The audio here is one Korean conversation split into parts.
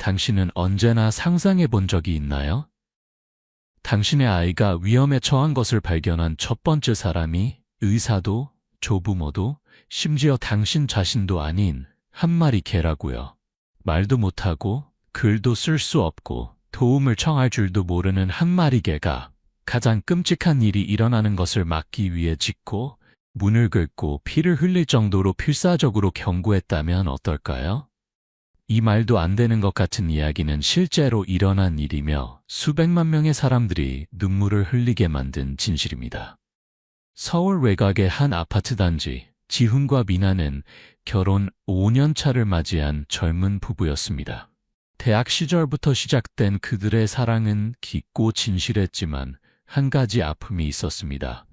당신은 언제나 상상해 본 적이 있나요? 당신의 아이가 위험에 처한 것을 발견한 첫 번째 사람이 의사도 조부모도 심지어 당신 자신도 아닌 한 마리 개라고요. 말도 못하고 글도 쓸 수 없고 도움을 청할 줄도 모르는 한 마리 개가 가장 끔찍한 일이 일어나는 것을 막기 위해 짖고 문을 긁고 피를 흘릴 정도로 필사적으로 경고했다면 어떨까요? 이 말도 안 되는 것 같은 이야기는 실제로 일어난 일이며 수백만 명의 사람들이 눈물을 흘리게 만든 진실입니다. 서울 외곽의 한 아파트 단지, 지훈과 미나는 결혼 5년 차를 맞이한 젊은 부부였습니다. 대학 시절부터 시작된 그들의 사랑은 깊고 진실했지만 한 가지 아픔이 있었습니다.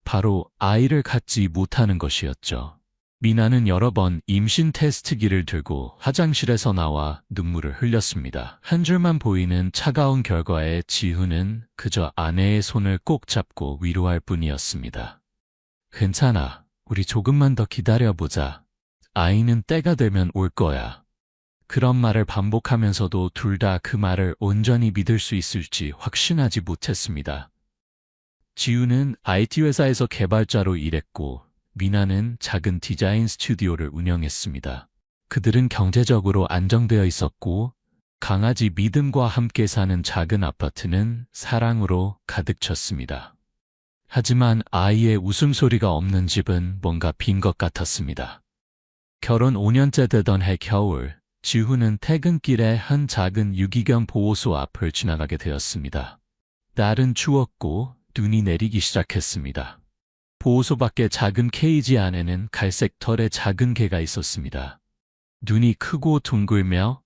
바로 아이를 갖지 못하는 것이었죠. 미나는 여러 번 임신 테스트기를 들고 화장실에서 나와 눈물을 흘렸습니다. 한 줄만 보이는 차가운 결과에 지훈은 그저 아내의 손을 꼭 잡고 위로할 뿐이었습니다. 괜찮아. 우리 조금만 더 기다려보자. 아이는 때가 되면 올 거야. 그런 말을 반복하면서도 둘 다 그 말을 온전히 믿을 수 있을지 확신하지 못했습니다. 지훈은 IT 회사에서 개발자로 일했고 미나는 작은 디자인 스튜디오를 운영했습니다. 그들은 경제적으로 안정되어 있었고 강아지 믿음과 함께 사는 작은 아파트는 사랑으로 가득 찼습니다. 하지만 아이의 웃음소리가 없는 집은 뭔가 빈 것 같았습니다. 결혼 5년째 되던 해 겨울, 지훈은 퇴근길에 한 작은 유기견 보호소 앞을 지나가게 되었습니다. 날은 추웠고 눈이 내리기 시작했습니다. 보호소 밖의 작은 케이지 안에는 갈색 털의 작은 개가 있었습니다. 눈이 크고 둥글며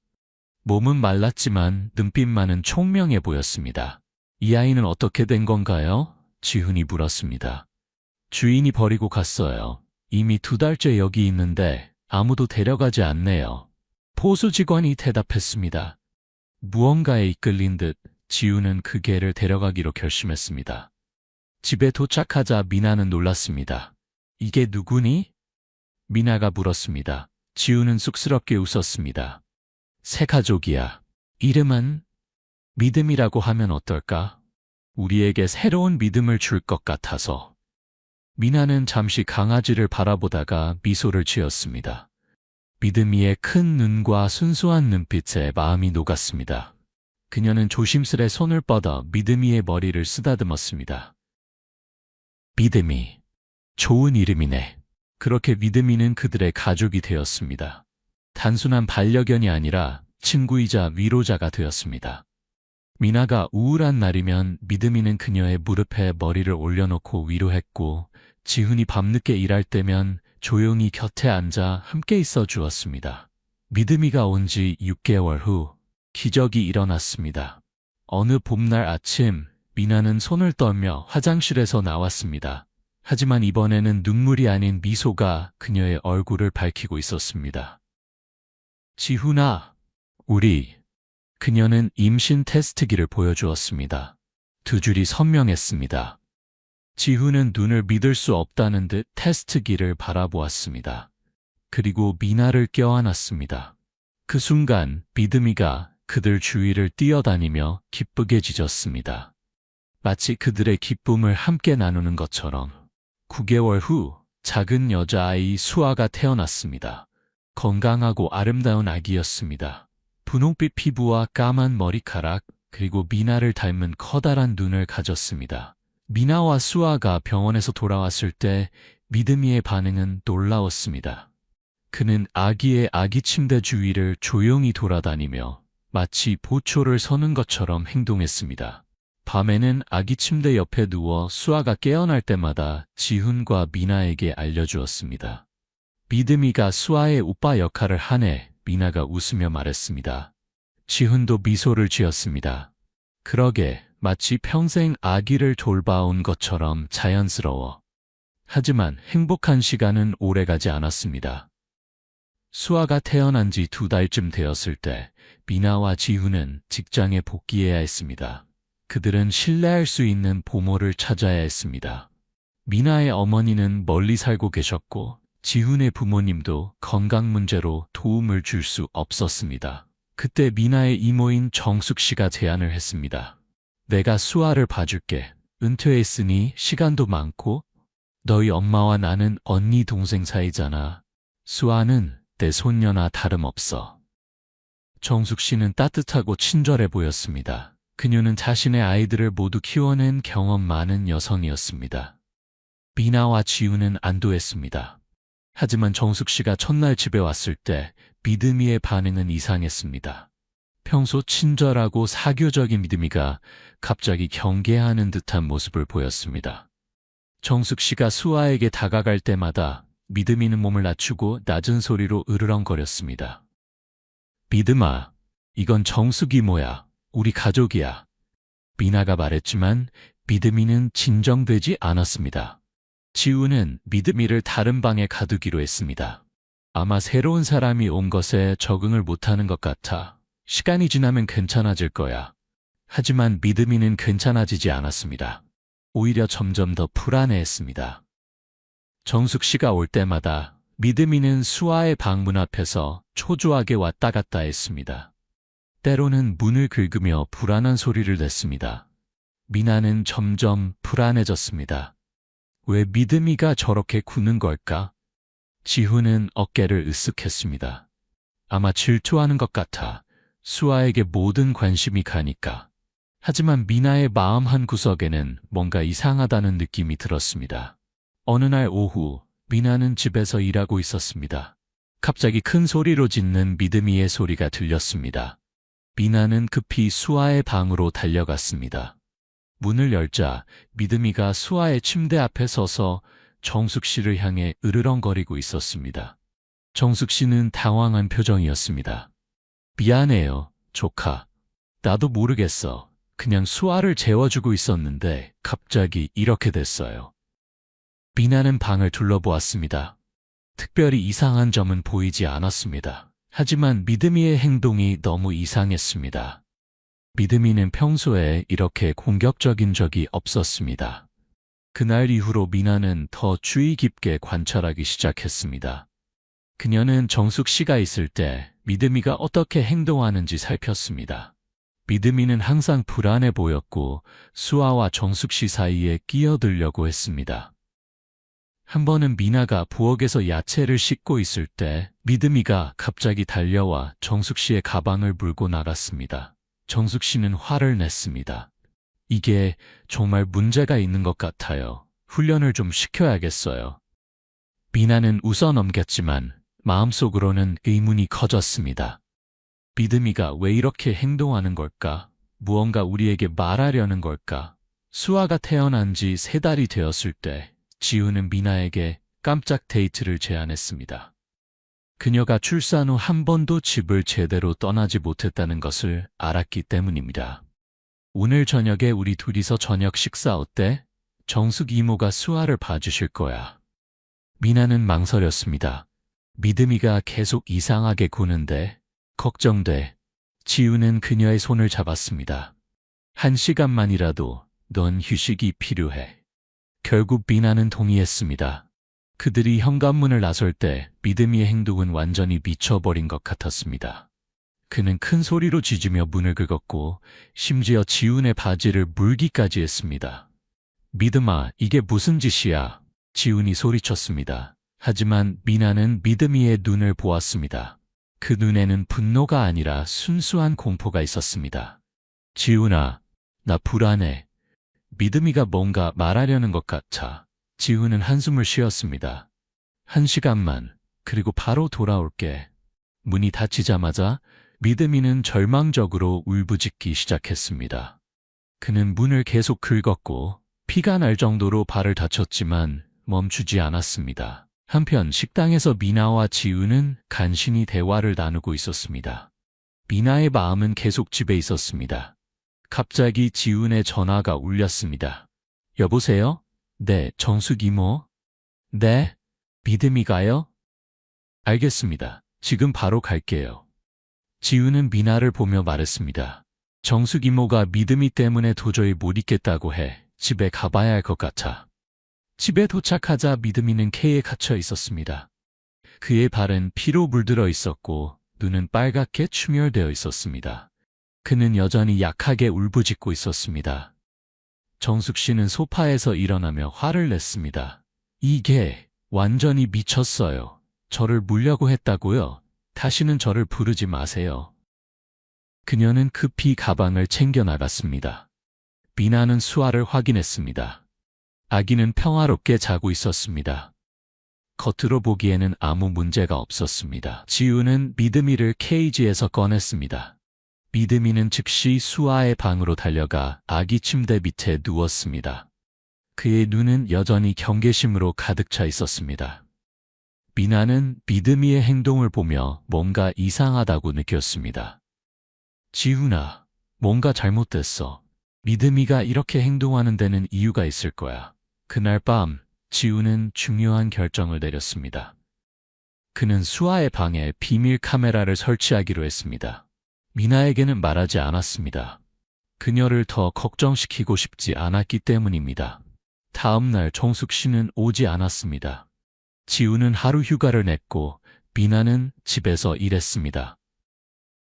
몸은 말랐지만 눈빛만은 총명해 보였습니다. 이 아이는 어떻게 된 건가요? 지훈이 물었습니다. 주인이 버리고 갔어요. 이미 2달째 여기 있는데 아무도 데려가지 않네요. 보호소 직원이 대답했습니다. 무언가에 이끌린 듯 지훈은 그 개를 데려가기로 결심했습니다. 집에 도착하자 미나는 놀랐습니다. 이게 누구니? 미나가 물었습니다. 지훈은 쑥스럽게 웃었습니다. 새 가족이야. 이름은 믿음이라고 하면 어떨까? 우리에게 새로운 믿음을 줄 것 같아서. 미나는 잠시 강아지를 바라보다가 미소를 지었습니다. 믿음이의 큰 눈과 순수한 눈빛에 마음이 녹았습니다. 그녀는 조심스레 손을 뻗어 믿음이의 머리를 쓰다듬었습니다. 믿음이. 좋은 이름이네. 그렇게 믿음이는 그들의 가족이 되었습니다. 단순한 반려견이 아니라 친구이자 위로자가 되었습니다. 미나가 우울한 날이면 믿음이는 그녀의 무릎에 머리를 올려놓고 위로했고 지훈이 밤늦게 일할 때면 조용히 곁에 앉아 함께 있어 주었습니다. 믿음이가 온 지 6개월 후 기적이 일어났습니다. 어느 봄날 아침 미나는 손을 떨며 화장실에서 나왔습니다. 하지만 이번에는 눈물이 아닌 미소가 그녀의 얼굴을 밝히고 있었습니다. 지훈아, 우리. 그녀는 임신 테스트기를 보여주었습니다. 2줄이 선명했습니다. 지훈은 눈을 믿을 수 없다는 듯 테스트기를 바라보았습니다. 그리고 미나를 껴안았습니다. 그 순간 믿음이가 그들 주위를 뛰어다니며 기쁘게 짖었습니다. 마치 그들의 기쁨을 함께 나누는 것처럼. 9개월 후 작은 여자아이 수아가 태어났습니다. 건강하고 아름다운 아기였습니다. 분홍빛 피부와 까만 머리카락, 그리고 미나를 닮은 커다란 눈을 가졌습니다. 미나와 수아가 병원에서 돌아왔을 때 믿음이의 반응은 놀라웠습니다. 그는 아기의 아기 침대 주위를 조용히 돌아다니며 마치 보초를 서는 것처럼 행동했습니다. 밤에는 아기 침대 옆에 누워 수아가 깨어날 때마다 지훈과 미나에게 알려주었습니다. 믿음이가 수아의 오빠 역할을 하네. 미나가 웃으며 말했습니다. 지훈도 미소를 지었습니다. 그러게 마치 평생 아기를 돌봐온 것처럼 자연스러워. 하지만 행복한 시간은 오래가지 않았습니다. 수아가 태어난 지 2달쯤 되었을 때 미나와 지훈은 직장에 복귀해야 했습니다. 그들은 신뢰할 수 있는 보모를 찾아야 했습니다. 미나의 어머니는 멀리 살고 계셨고 지훈의 부모님도 건강 문제로 도움을 줄 수 없었습니다. 그때 미나의 이모인 정숙 씨가 제안을 했습니다. 내가 수아를 봐줄게. 은퇴했으니 시간도 많고 너희 엄마와 나는 언니 동생 사이잖아. 수아는 내 손녀나 다름없어. 정숙 씨는 따뜻하고 친절해 보였습니다. 그녀는 자신의 아이들을 모두 키워낸 경험 많은 여성이었습니다. 미나와 지우는 안도했습니다. 하지만 정숙 씨가 첫날 집에 왔을 때 믿음이의 반응은 이상했습니다. 평소 친절하고 사교적인 믿음이가 갑자기 경계하는 듯한 모습을 보였습니다. 정숙 씨가 수아에게 다가갈 때마다 믿음이는 몸을 낮추고 낮은 소리로 으르렁거렸습니다. 믿음아, 이건 정숙 이모야. 우리 가족이야. 미나가 말했지만 믿음이는 진정되지 않았습니다. 지우는 믿음이를 다른 방에 가두기로 했습니다. 아마 새로운 사람이 온 것에 적응을 못하는 것 같아. 시간이 지나면 괜찮아질 거야. 하지만 믿음이는 괜찮아지지 않았습니다. 오히려 점점 더 불안해했습니다. 정숙 씨가 올 때마다 믿음이는 수아의 방문 앞에서 초조하게 왔다 갔다 했습니다. 때로는 문을 긁으며 불안한 소리를 냈습니다. 미나는 점점 불안해졌습니다. 왜 믿음이가 저렇게 구는 걸까? 지훈은 어깨를 으쓱했습니다. 아마 질투하는 것 같아. 수아에게 모든 관심이 가니까. 하지만 미나의 마음 한구석에는 뭔가 이상하다는 느낌이 들었습니다. 어느 날 오후, 미나는 집에서 일하고 있었습니다. 갑자기 큰 소리로 짖는 믿음이의 소리가 들렸습니다. 미나는 급히 수아의 방으로 달려갔습니다. 문을 열자 믿음이가 수아의 침대 앞에 서서 정숙 씨를 향해 으르렁거리고 있었습니다. 정숙 씨는 당황한 표정이었습니다. 미안해요, 조카. 나도 모르겠어. 그냥 수아를 재워주고 있었는데 갑자기 이렇게 됐어요. 미나는 방을 둘러보았습니다. 특별히 이상한 점은 보이지 않았습니다. 하지만 믿음이의 행동이 너무 이상했습니다. 믿음이는 평소에 이렇게 공격적인 적이 없었습니다. 그날 이후로 미나는 더 주의 깊게 관찰하기 시작했습니다. 그녀는 정숙 씨가 있을 때 믿음이가 어떻게 행동하는지 살폈습니다. 믿음이는 항상 불안해 보였고 수아와 정숙 씨 사이에 끼어들려고 했습니다. 한 번은 미나가 부엌에서 야채를 씻고 있을 때 믿음이가 갑자기 달려와 정숙 씨의 가방을 물고 나갔습니다. 정숙 씨는 화를 냈습니다. 이게 정말 문제가 있는 것 같아요. 훈련을 좀 시켜야겠어요. 미나는 웃어 넘겼지만 마음속으로는 의문이 커졌습니다. 믿음이가 왜 이렇게 행동하는 걸까? 무언가 우리에게 말하려는 걸까? 수아가 태어난 지 3달이 되었을 때 지우는 미나에게 깜짝 데이트를 제안했습니다. 그녀가 출산 후 한 번도 집을 제대로 떠나지 못했다는 것을 알았기 때문입니다. 오늘 저녁에 우리 둘이서 저녁 식사 어때? 정숙 이모가 수아를 봐주실 거야. 미나는 망설였습니다. 믿음이가 계속 이상하게 구는데 걱정돼. 지우는 그녀의 손을 잡았습니다. 1시간만이라도 넌 휴식이 필요해. 결국 미나는 동의했습니다. 그들이 현관문을 나설 때 믿음이의 행동은 완전히 미쳐버린 것 같았습니다. 그는 큰 소리로 짖으며 문을 긁었고 심지어 지훈의 바지를 물기까지 했습니다. 믿음아, 이게 무슨 짓이야? 지훈이 소리쳤습니다. 하지만 미나는 믿음이의 눈을 보았습니다. 그 눈에는 분노가 아니라 순수한 공포가 있었습니다. 지훈아, 나 불안해. 믿음이가 뭔가 말하려는 것 같아. 지훈은 한숨을 쉬었습니다. 1시간만, 그리고 바로 돌아올게. 문이 닫히자마자 믿음이는 절망적으로 울부짖기 시작했습니다. 그는 문을 계속 긁었고 피가 날 정도로 발을 다쳤지만 멈추지 않았습니다. 한편 식당에서 미나와 지훈은 간신히 대화를 나누고 있었습니다. 미나의 마음은 계속 집에 있었습니다. 갑자기 지훈의 전화가 울렸습니다. 여보세요? 네, 정숙 이모. 네, 믿음이가요? 알겠습니다. 지금 바로 갈게요. 지훈은 미나를 보며 말했습니다. 정숙 이모가 믿음이 때문에 도저히 못 있겠다고 해. 집에 가봐야 할 것 같아. 집에 도착하자 믿음이는 폐에 갇혀 있었습니다. 그의 발은 피로 물들어 있었고 눈은 빨갛게 충혈되어 있었습니다. 그는 여전히 약하게 울부짖고 있었습니다. 정숙 씨는 소파에서 일어나며 화를 냈습니다. 이게 완전히 미쳤어요. 저를 물려고 했다고요? 다시는 저를 부르지 마세요. 그녀는 급히 가방을 챙겨 나갔습니다. 미나는 수아를 확인했습니다. 아기는 평화롭게 자고 있었습니다. 겉으로 보기에는 아무 문제가 없었습니다. 지우는 미드미를 케이지에서 꺼냈습니다. 미드미는 즉시 수아의 방으로 달려가 아기 침대 밑에 누웠습니다. 그의 눈은 여전히 경계심으로 가득 차 있었습니다. 미나는 미드미의 행동을 보며 뭔가 이상하다고 느꼈습니다. 지훈아, 뭔가 잘못됐어. 미드미가 이렇게 행동하는 데는 이유가 있을 거야. 그날 밤 지훈은 중요한 결정을 내렸습니다. 그는 수아의 방에 비밀 카메라를 설치하기로 했습니다. 미나에게는 말하지 않았습니다. 그녀를 더 걱정시키고 싶지 않았기 때문입니다. 다음 날 정숙 씨는 오지 않았습니다. 지훈은 하루 휴가를 냈고 미나는 집에서 일했습니다.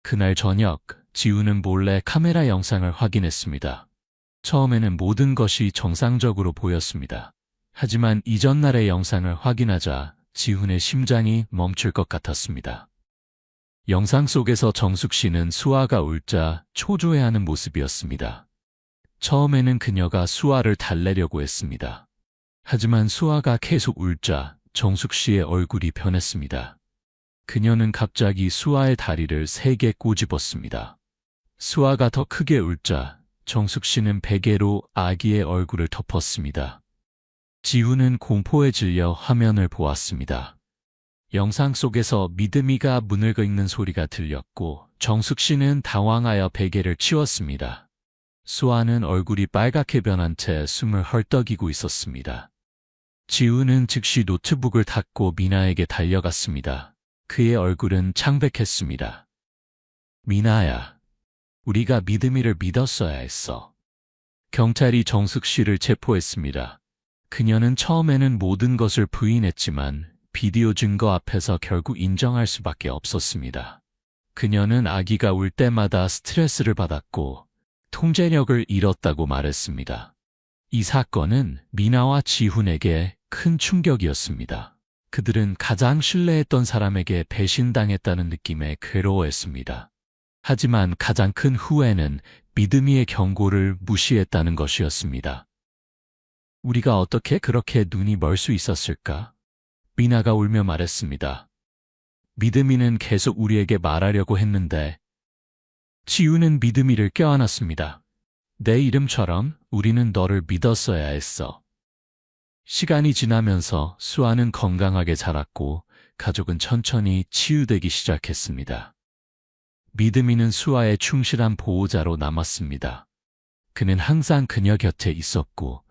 그날 저녁 지훈은 몰래 카메라 영상을 확인했습니다. 처음에는 모든 것이 정상적으로 보였습니다. 하지만 이전날의 영상을 확인하자 지훈의 심장이 멈출 것 같았습니다. 영상 속에서 정숙 씨는 수아가 울자 초조해하는 모습이었습니다. 처음에는 그녀가 수아를 달래려고 했습니다. 하지만 수아가 계속 울자 정숙 씨의 얼굴이 변했습니다. 그녀는 갑자기 수아의 다리를 세게 꼬집었습니다. 수아가 더 크게 울자 정숙 씨는 베개로 아기의 얼굴을 덮었습니다. 지훈은 공포에 질려 화면을 보았습니다. 영상 속에서 미드미가 문을 긁는 소리가 들렸고 정숙 씨는 당황하여 베개를 치웠습니다. 수아는 얼굴이 빨갛게 변한 채 숨을 헐떡이고 있었습니다. 지훈은 즉시 노트북을 닫고 미나에게 달려갔습니다. 그의 얼굴은 창백했습니다. 미나야, 우리가 미드미를 믿었어야 했어. 경찰이 정숙 씨를 체포했습니다. 그녀는 처음에는 모든 것을 부인했지만 비디오 증거 앞에서 결국 인정할 수밖에 없었습니다. 그녀는 아기가 울 때마다 스트레스를 받았고 통제력을 잃었다고 말했습니다. 이 사건은 미나와 지훈에게 큰 충격이었습니다. 그들은 가장 신뢰했던 사람에게 배신당했다는 느낌에 괴로워했습니다. 하지만 가장 큰 후회는 미드미의 경고를 무시했다는 것이었습니다. 우리가 어떻게 그렇게 눈이 멀 수 있었을까? 미나가 울며 말했습니다. 미드미는 계속 우리에게 말하려고 했는데 지훈은 미드미를 껴안았습니다. 내 이름처럼 우리는 너를 믿었어야 했어. 시간이 지나면서 수아는 건강하게 자랐고 가족은 천천히 치유되기 시작했습니다. 미드미는 수아의 충실한 보호자로 남았습니다. 그는 항상 그녀 곁에 있었고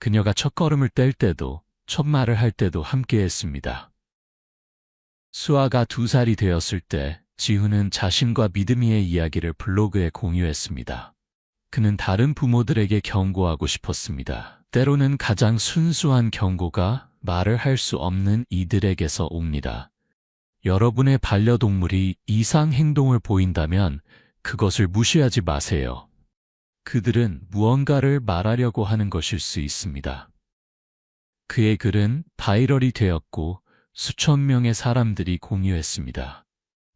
그녀가 첫걸음을 뗄 때도 첫 말을 할 때도 함께했습니다. 수아가 2살이 되었을 때 지훈은 자신과 미드미의 이야기를 블로그에 공유했습니다. 그는 다른 부모들에게 경고하고 싶었습니다. 때로는 가장 순수한 경고가 말을 할 수 없는 이들에게서 옵니다. 여러분의 반려동물이 이상 행동을 보인다면 그것을 무시하지 마세요. 그들은 무언가를 말하려고 하는 것일 수 있습니다. 그의 글은 바이럴이 되었고 수천 명의 사람들이 공유했습니다.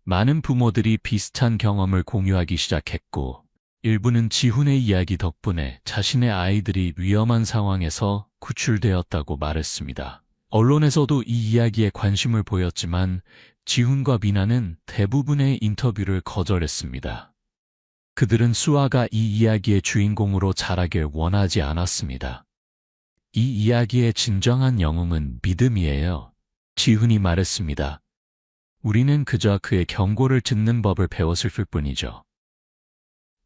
많은 부모들이 비슷한 경험을 공유하기 시작했고 일부는 지훈의 이야기 덕분에 자신의 아이들이 위험한 상황에서 구출되었다고 말했습니다. 언론에서도 이 이야기에 관심을 보였지만 지훈과 미나는 대부분의 인터뷰를 거절했습니다. 그들은 수아가 이 이야기의 주인공으로 자라길 원하지 않았습니다. 이 이야기의 진정한 영웅은 믿음이에요. 지훈이 말했습니다. 우리는 그저 그의 경고를 듣는 법을 배웠을 뿐이죠.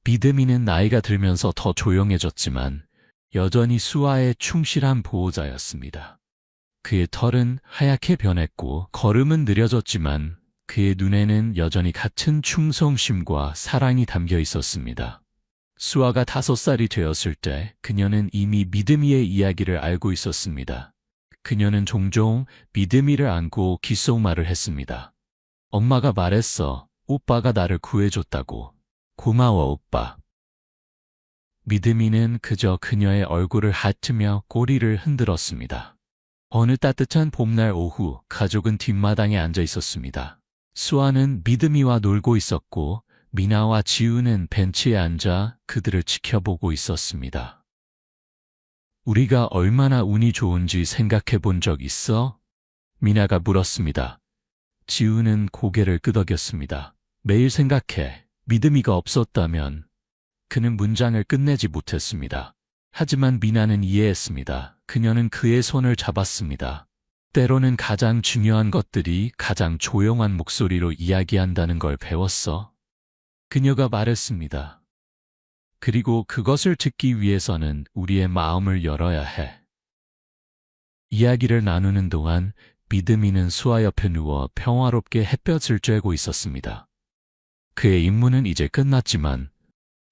믿음이는 나이가 들면서 더 조용해졌지만 여전히 수아의 충실한 보호자였습니다. 그의 털은 하얗게 변했고 걸음은 느려졌지만 그의 눈에는 여전히 같은 충성심과 사랑이 담겨 있었습니다. 수아가 5살이 되었을 때 그녀는 이미 미드미의 이야기를 알고 있었습니다. 그녀는 종종 미드미를 안고 귓속말을 했습니다. 엄마가 말했어. 오빠가 나를 구해줬다고. 고마워, 오빠. 믿음이는 그저 그녀의 얼굴을 핥으며 꼬리를 흔들었습니다. 어느 따뜻한 봄날 오후, 가족은 뒷마당에 앉아 있었습니다. 수아는 믿음이와 놀고 있었고, 미나와 지우는 벤치에 앉아 그들을 지켜보고 있었습니다. 우리가 얼마나 운이 좋은지 생각해 본 적 있어? 미나가 물었습니다. 지우는 고개를 끄덕였습니다. 매일 생각해. 믿음이가 없었다면 그는 문장을 끝내지 못했습니다. 하지만 미나는 이해했습니다. 그녀는 그의 손을 잡았습니다. 때로는 가장 중요한 것들이 가장 조용한 목소리로 이야기한다는 걸 배웠어. 그녀가 말했습니다. 그리고 그것을 듣기 위해서는 우리의 마음을 열어야 해. 이야기를 나누는 동안 믿음이는 수아 옆에 누워 평화롭게 햇볕을 쬐고 있었습니다. 그의 임무는 이제 끝났지만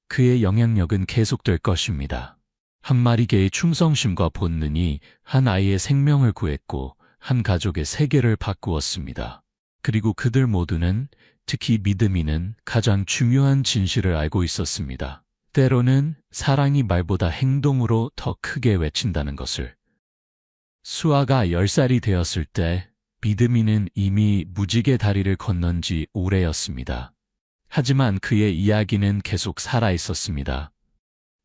그의 영향력은 계속될 것입니다. 한 마리 개의 충성심과 본능이 한 아이의 생명을 구했고 한 가족의 세계를 바꾸었습니다. 그리고 그들 모두는, 특히 믿음이는 가장 중요한 진실을 알고 있었습니다. 때로는 사랑이 말보다 행동으로 더 크게 외친다는 것을. 수아가 10살이 되었을 때 믿음이는 이미 무지개 다리를 건넌 지 오래였습니다. 하지만 그의 이야기는 계속 살아 있었습니다.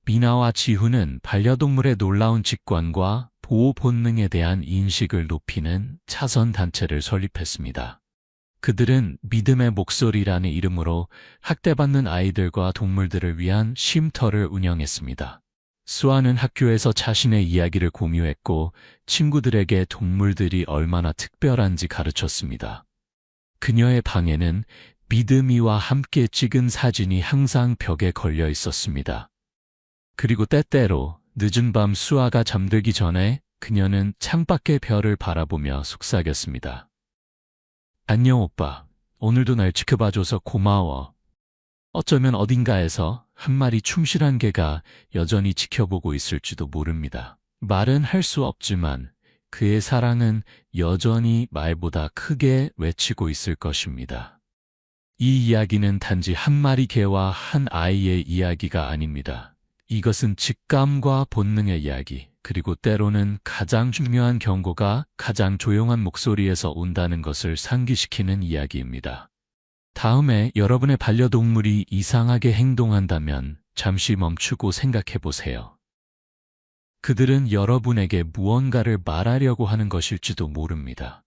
미나와 지훈은 반려동물의 놀라운 직관과 보호 본능에 대한 인식을 높이는 차선 단체를 설립했습니다. 그들은 믿음의 목소리라는 이름으로 학대받는 아이들과 동물들을 위한 쉼터를 운영했습니다. 수아는 학교에서 자신의 이야기를 공유했고 친구들에게 동물들이 얼마나 특별한지 가르쳤습니다. 그녀의 방에는 믿음이와 함께 찍은 사진이 항상 벽에 걸려 있었습니다. 그리고 때때로 늦은 밤 수아가 잠들기 전에 그녀는 창밖의 별을 바라보며 속삭였습니다. 안녕 오빠. 오늘도 날 지켜봐줘서 고마워. 어쩌면 어딘가에서 한 마리 충실한 개가 여전히 지켜보고 있을지도 모릅니다. 말은 할 수 없지만 그의 사랑은 여전히 말보다 크게 외치고 있을 것입니다. 이 이야기는 단지 한 마리 개와 한 아이의 이야기가 아닙니다. 이것은 직감과 본능의 이야기, 그리고 때로는 가장 중요한 경고가 가장 조용한 목소리에서 온다는 것을 상기시키는 이야기입니다. 다음에 여러분의 반려동물이 이상하게 행동한다면 잠시 멈추고 생각해 보세요. 그들은 여러분에게 무언가를 말하려고 하는 것일지도 모릅니다.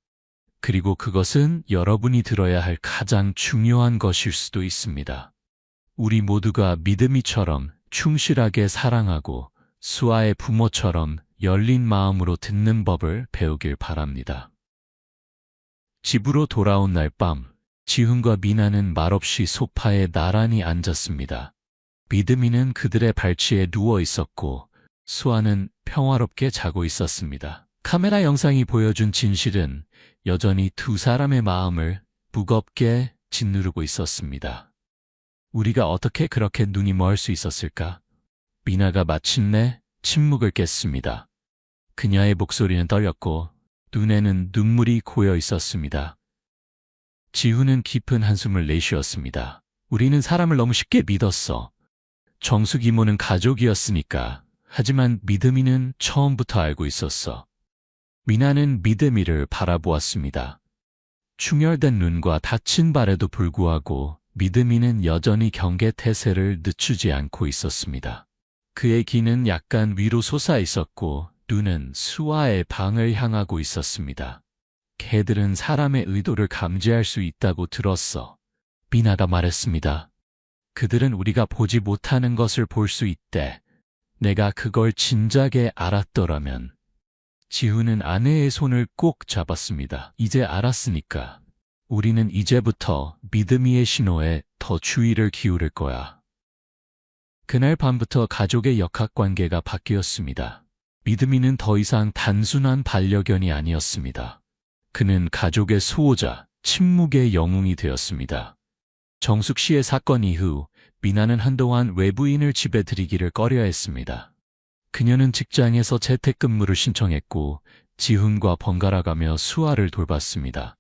그리고 그것은 여러분이 들어야 할 가장 중요한 것일 수도 있습니다. 우리 모두가 믿음이처럼 충실하게 사랑하고 수아의 부모처럼 열린 마음으로 듣는 법을 배우길 바랍니다. 집으로 돌아온 날 밤, 지훈과 미나는 말없이 소파에 나란히 앉았습니다. 믿음이는 그들의 발치에 누워 있었고 수아는 평화롭게 자고 있었습니다. 카메라 영상이 보여준 진실은 여전히 두 사람의 마음을 무겁게 짓누르고 있었습니다. 우리가 어떻게 그렇게 눈이 멀 수 있었을까? 미나가 마침내 침묵을 깼습니다. 그녀의 목소리는 떨렸고 눈에는 눈물이 고여 있었습니다. 지훈은 깊은 한숨을 내쉬었습니다. 우리는 사람을 너무 쉽게 믿었어. 정숙 이모는 가족이었으니까. 하지만 믿음이는 처음부터 알고 있었어. 미나는 믿음이를 바라보았습니다. 충혈된 눈과 다친 발에도 불구하고 믿음이는 여전히 경계태세를 늦추지 않고 있었습니다. 그의 귀는 약간 위로 솟아 있었고 눈은 수아의 방을 향하고 있었습니다. 개들은 사람의 의도를 감지할 수 있다고 들었어. 미나가 말했습니다. 그들은 우리가 보지 못하는 것을 볼 수 있대. 내가 그걸 진작에 알았더라면. 지훈은 아내의 손을 꼭 잡았습니다. 이제 알았으니까. 우리는 이제부터 믿음이의 신호에 더 주의를 기울일 거야. 그날 밤부터 가족의 역학관계가 바뀌었습니다. 믿음이는 더 이상 단순한 반려견이 아니었습니다. 그는 가족의 수호자, 침묵의 영웅이 되었습니다. 정숙 씨의 사건 이후 미나는 한동안 외부인을 집에 들이기를 꺼려했습니다. 그녀는 직장에서 재택근무를 신청했고 지훈과 번갈아가며 수아를 돌봤습니다.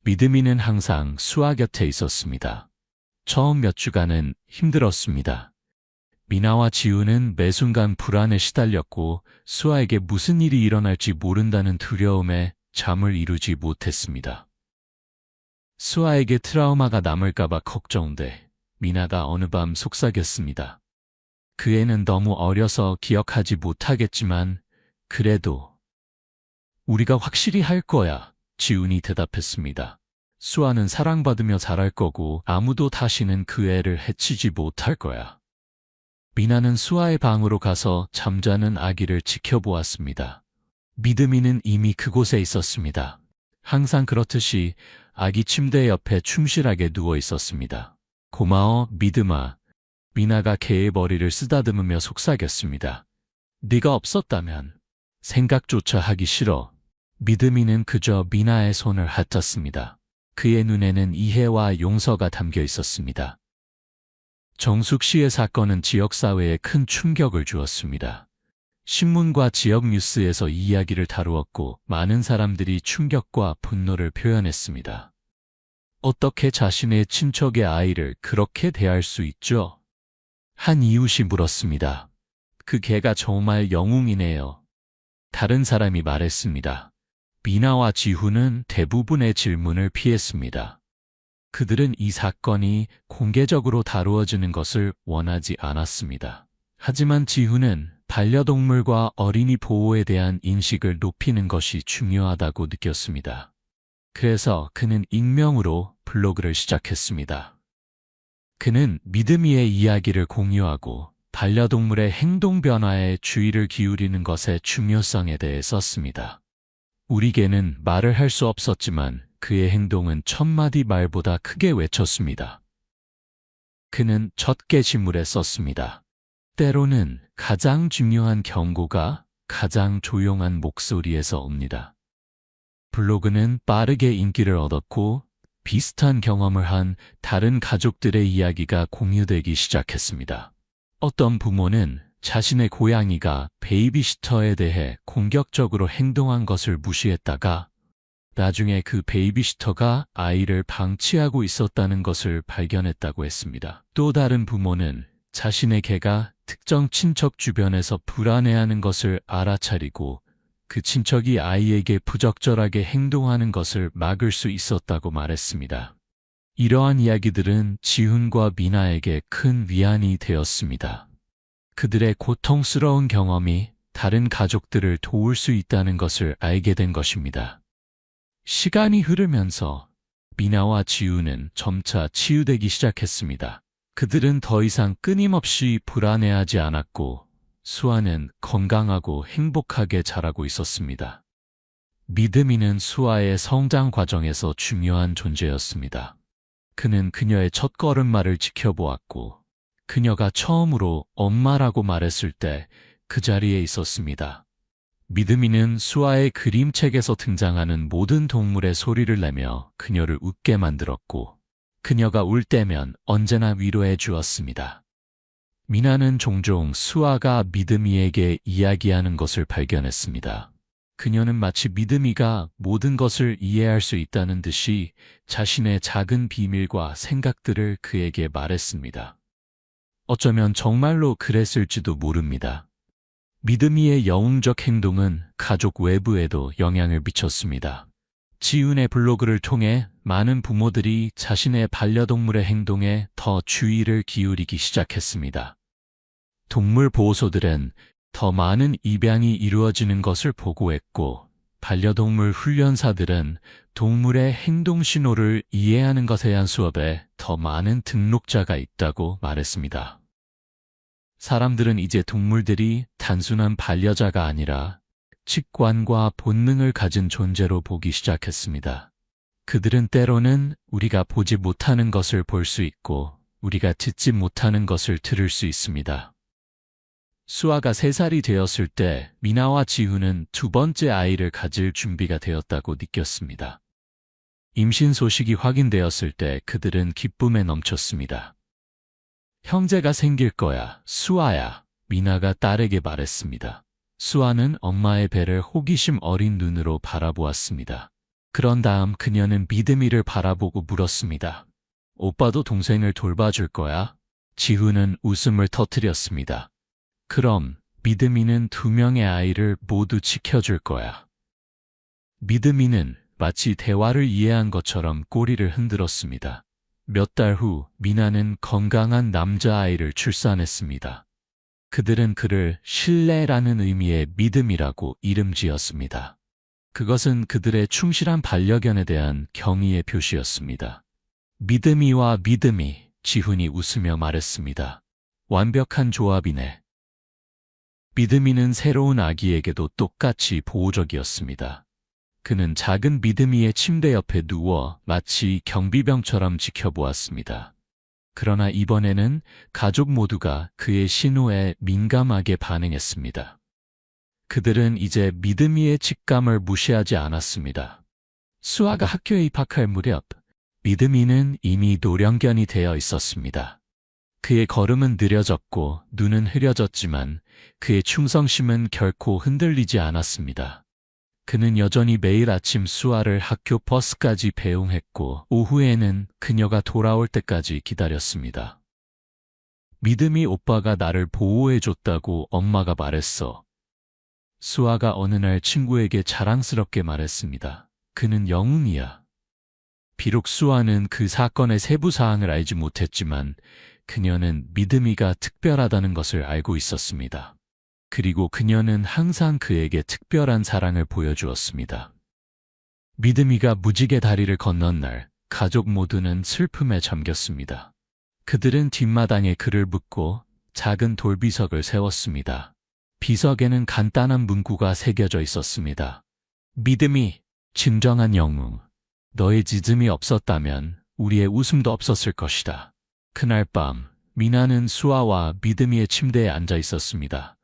믿음이는 항상 수아 곁에 있었습니다. 처음 몇 주간은 힘들었습니다. 미나와 지우는 매 순간 불안에 시달렸고 수아에게 무슨 일이 일어날지 모른다는 두려움에 잠을 이루지 못했습니다. 수아에게 트라우마가 남을까봐 걱정돼 미나가 어느 밤 속삭였습니다. 그 애는 너무 어려서 기억하지 못하겠지만 그래도 우리가 확실히 할 거야. 지훈이 대답했습니다. 수아는 사랑받으며 자랄 거고 아무도 다시는 그 애를 해치지 못할 거야. 미나는 수아의 방으로 가서 잠자는 아기를 지켜보았습니다. 믿음이는 이미 그곳에 있었습니다. 항상 그렇듯이 아기 침대 옆에 충실하게 누워 있었습니다. 고마워, 믿음아. 미나가 개의 머리를 쓰다듬으며 속삭였습니다. 네가 없었다면 생각조차 하기 싫어. 믿음이는 그저 미나의 손을 핥았습니다. 그의 눈에는 이해와 용서가 담겨 있었습니다. 정숙 씨의 사건은 지역사회에 큰 충격을 주었습니다. 신문과 지역 뉴스에서 이 이야기를 다루었고 많은 사람들이 충격과 분노를 표현했습니다. 어떻게 자신의 친척의 아이를 그렇게 대할 수 있죠? 한 이웃이 물었습니다. 그 개가 정말 영웅이네요. 다른 사람이 말했습니다. 미나와 지훈은 대부분의 질문을 피했습니다. 그들은 이 사건이 공개적으로 다루어지는 것을 원하지 않았습니다. 하지만 지훈은 반려동물과 어린이 보호에 대한 인식을 높이는 것이 중요하다고 느꼈습니다. 그래서 그는 익명으로 블로그를 시작했습니다. 그는 믿음이의 이야기를 공유하고 반려동물의 행동 변화에 주의를 기울이는 것의 중요성에 대해 썼습니다. 우리 개는 말을 할 수 없었지만 그의 행동은 1000마디 말보다 크게 외쳤습니다. 그는 젖게시물에 썼습니다. 때로는 가장 중요한 경고가 가장 조용한 목소리에서 옵니다. 블로그는 빠르게 인기를 얻었고 비슷한 경험을 한 다른 가족들의 이야기가 공유되기 시작했습니다. 어떤 부모는 자신의 고양이가 베이비시터에 대해 공격적으로 행동한 것을 무시했다가 나중에 그 베이비시터가 아이를 방치하고 있었다는 것을 발견했다고 했습니다. 또 다른 부모는 자신의 개가 특정 친척 주변에서 불안해하는 것을 알아차리고 그 친척이 아이에게 부적절하게 행동하는 것을 막을 수 있었다고 말했습니다. 이러한 이야기들은 지훈과 미나에게 큰 위안이 되었습니다. 그들의 고통스러운 경험이 다른 가족들을 도울 수 있다는 것을 알게 된 것입니다. 시간이 흐르면서 미나와 지훈은 점차 치유되기 시작했습니다. 그들은 더 이상 끊임없이 불안해하지 않았고 수아는 건강하고 행복하게 자라고 있었습니다. 믿음이는 수아의 성장 과정에서 중요한 존재였습니다. 그는 그녀의 첫걸음마를 지켜보았고 그녀가 처음으로 엄마라고 말했을 때 그 자리에 있었습니다. 믿음이는 수아의 그림책에서 등장하는 모든 동물의 소리를 내며 그녀를 웃게 만들었고 그녀가 울 때면 언제나 위로해 주었습니다. 미나는 종종 수아가 믿음이에게 이야기하는 것을 발견했습니다. 그녀는 마치 믿음이가 모든 것을 이해할 수 있다는 듯이 자신의 작은 비밀과 생각들을 그에게 말했습니다. 어쩌면 정말로 그랬을지도 모릅니다. 믿음이의 영웅적 행동은 가족 외부에도 영향을 미쳤습니다. 지훈의 블로그를 통해 많은 부모들이 자신의 반려동물의 행동에 더 주의를 기울이기 시작했습니다. 동물 보호소들은 더 많은 입양이 이루어지는 것을 보고했고 반려동물 훈련사들은 동물의 행동 신호를 이해하는 것에 대한 수업에 더 많은 등록자가 있다고 말했습니다. 사람들은 이제 동물들이 단순한 반려자가 아니라 직관과 본능을 가진 존재로 보기 시작했습니다. 그들은 때로는 우리가 보지 못하는 것을 볼 수 있고 우리가 듣지 못하는 것을 들을 수 있습니다. 수아가 3살이 되었을 때 미나와 지훈은 두 번째 아이를 가질 준비가 되었다고 느꼈습니다. 임신 소식이 확인되었을 때 그들은 기쁨에 넘쳤습니다. 형제가 생길 거야, 수아야. 미나가 딸에게 말했습니다. 수아는 엄마의 배를 호기심 어린 눈으로 바라보았습니다. 그런 다음 그녀는 믿음이를 바라보고 물었습니다. 오빠도 동생을 돌봐줄 거야? 지훈은 웃음을 터뜨렸습니다. 그럼 믿음이는 2명의 아이를 모두 지켜줄 거야. 믿음이는 마치 대화를 이해한 것처럼 꼬리를 흔들었습니다. 몇 달 후 미나는 건강한 남자아이를 출산했습니다. 그들은 그를 신뢰라는 의미의 믿음이라고 이름 지었습니다. 그것은 그들의 충실한 반려견에 대한 경의의 표시였습니다. 믿음이와 믿음이, 지훈이 웃으며 말했습니다. 완벽한 조합이네. 믿음이는 새로운 아기에게도 똑같이 보호적이었습니다. 그는 작은 믿음이의 침대 옆에 누워 마치 경비병처럼 지켜보았습니다. 그러나 이번에는 가족 모두가 그의 신호에 민감하게 반응했습니다. 그들은 이제 믿음이의 직감을 무시하지 않았습니다. 수아가 학교에 입학할 무렵 믿음이는 이미 노령견이 되어 있었습니다. 그의 걸음은 느려졌고 눈은 흐려졌지만 그의 충성심은 결코 흔들리지 않았습니다. 그는 여전히 매일 아침 수아를 학교 버스까지 배웅했고 오후에는 그녀가 돌아올 때까지 기다렸습니다. 믿음이 오빠가 나를 보호해줬다고 엄마가 말했어. 수아가 어느 날 친구에게 자랑스럽게 말했습니다. 그는 영웅이야. 비록 수아는 그 사건의 세부 사항을 알지 못했지만 그녀는 믿음이가 특별하다는 것을 알고 있었습니다. 그리고 그녀는 항상 그에게 특별한 사랑을 보여주었습니다. 믿음이가 무지개 다리를 건넌 날 가족 모두는 슬픔에 잠겼습니다. 그들은 뒷마당에 그를 묻고 작은 돌비석을 세웠습니다. 비석에는 간단한 문구가 새겨져 있었습니다. 믿음이, 진정한 영웅. 너의 짖음이 없었다면 우리의 웃음도 없었을 것이다. 그날 밤 미나는 수아와 믿음이의 침대에 앉아 있었습니다.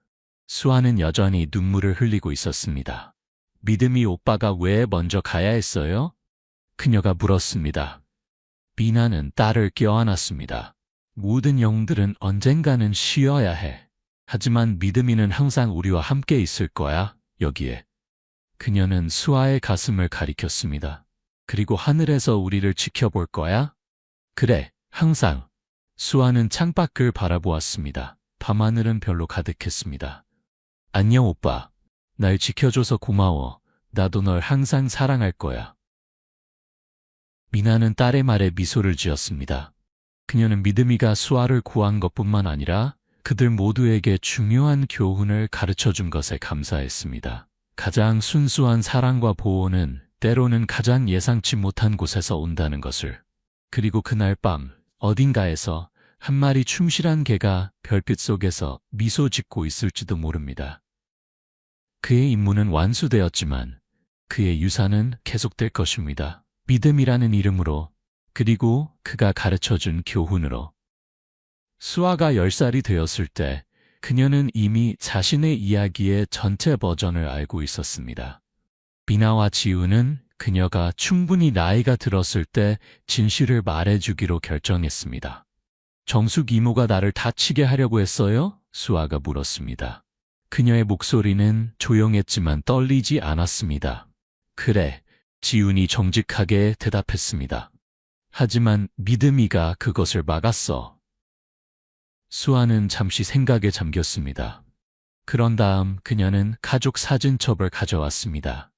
수아는 여전히 눈물을 흘리고 있었습니다. 믿음이 오빠가 왜 먼저 가야 했어요? 그녀가 물었습니다. 미나는 딸을 껴안았습니다. 모든 영웅들은 언젠가는 쉬어야 해. 하지만 믿음이는 항상 우리와 함께 있을 거야, 여기에. 그녀는 수아의 가슴을 가리켰습니다. 그리고 하늘에서 우리를 지켜볼 거야? 그래, 항상. 수아는 창밖을 바라보았습니다. 밤하늘은 별로 가득했습니다. 안녕 오빠. 날 지켜줘서 고마워. 나도 널 항상 사랑할 거야. 미나는 딸의 말에 미소를 지었습니다. 그녀는 믿음이가 수아를 구한 것뿐만 아니라 그들 모두에게 중요한 교훈을 가르쳐준 것에 감사했습니다. 가장 순수한 사랑과 보호는 때로는 가장 예상치 못한 곳에서 온다는 것을. 그리고 그날 밤 어딘가에서 한 마리 충실한 개가 별빛 속에서 미소 짓고 있을지도 모릅니다. 그의 임무는 완수되었지만 그의 유산은 계속될 것입니다. 믿음이라는 이름으로, 그리고 그가 가르쳐준 교훈으로. 수아가 10살이 되었을 때 그녀는 이미 자신의 이야기의 전체 버전을 알고 있었습니다. 미나와 지우는 그녀가 충분히 나이가 들었을 때 진실을 말해주기로 결정했습니다. 정숙 이모가 나를 다치게 하려고 했어요? 수아가 물었습니다. 그녀의 목소리는 조용했지만 떨리지 않았습니다. 그래, 지훈이 정직하게 대답했습니다. 하지만 믿음이가 그것을 막았어. 수아는 잠시 생각에 잠겼습니다. 그런 다음 그녀는 가족 사진첩을 가져왔습니다.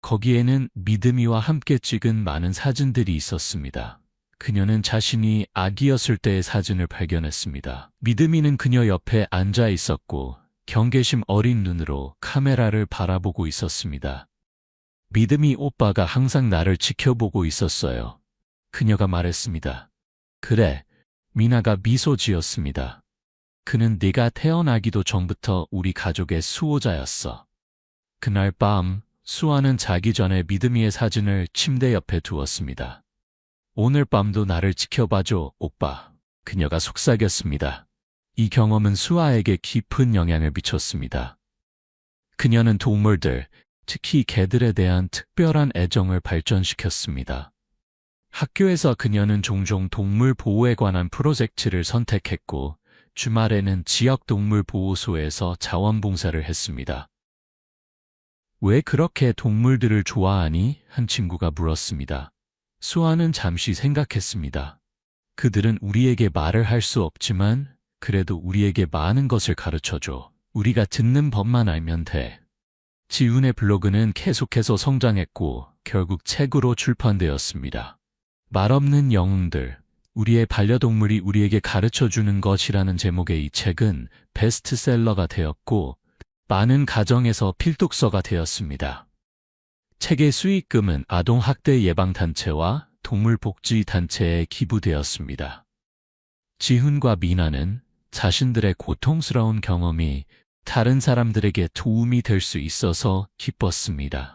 거기에는 믿음이와 함께 찍은 많은 사진들이 있었습니다. 그녀는 자신이 아기였을 때의 사진을 발견했습니다. 믿음이는 그녀 옆에 앉아 있었고 경계심 어린 눈으로 카메라를 바라보고 있었습니다. 믿음이 오빠가 항상 나를 지켜보고 있었어요. 그녀가 말했습니다. 그래, 미나가 미소 지었습니다. 그는 네가 태어나기도 전부터 우리 가족의 수호자였어. 그날 밤 수아는 자기 전에 믿음이의 사진을 침대 옆에 두었습니다. 오늘 밤도 나를 지켜봐줘, 오빠. 그녀가 속삭였습니다. 이 경험은 수아에게 깊은 영향을 미쳤습니다. 그녀는 동물들, 특히 개들에 대한 특별한 애정을 발전시켰습니다. 학교에서 그녀는 종종 동물 보호에 관한 프로젝트를 선택했고 주말에는 지역 동물 보호소에서 자원봉사를 했습니다. 왜 그렇게 동물들을 좋아하니? 한 친구가 물었습니다. 수아는 잠시 생각했습니다. 그들은 우리에게 말을 할 수 없지만 그래도 우리에게 많은 것을 가르쳐줘. 우리가 듣는 법만 알면 돼. 지훈의 블로그는 계속해서 성장했고 결국 책으로 출판되었습니다. 말없는 영웅들, 우리의 반려동물이 우리에게 가르쳐주는 것이라는 제목의 이 책은 베스트셀러가 되었고 많은 가정에서 필독서가 되었습니다. 책의 수익금은 아동학대 예방단체와 동물복지단체에 기부되었습니다. 지훈과 미나는 자신들의 고통스러운 경험이 다른 사람들에게 도움이 될 수 있어서 기뻤습니다.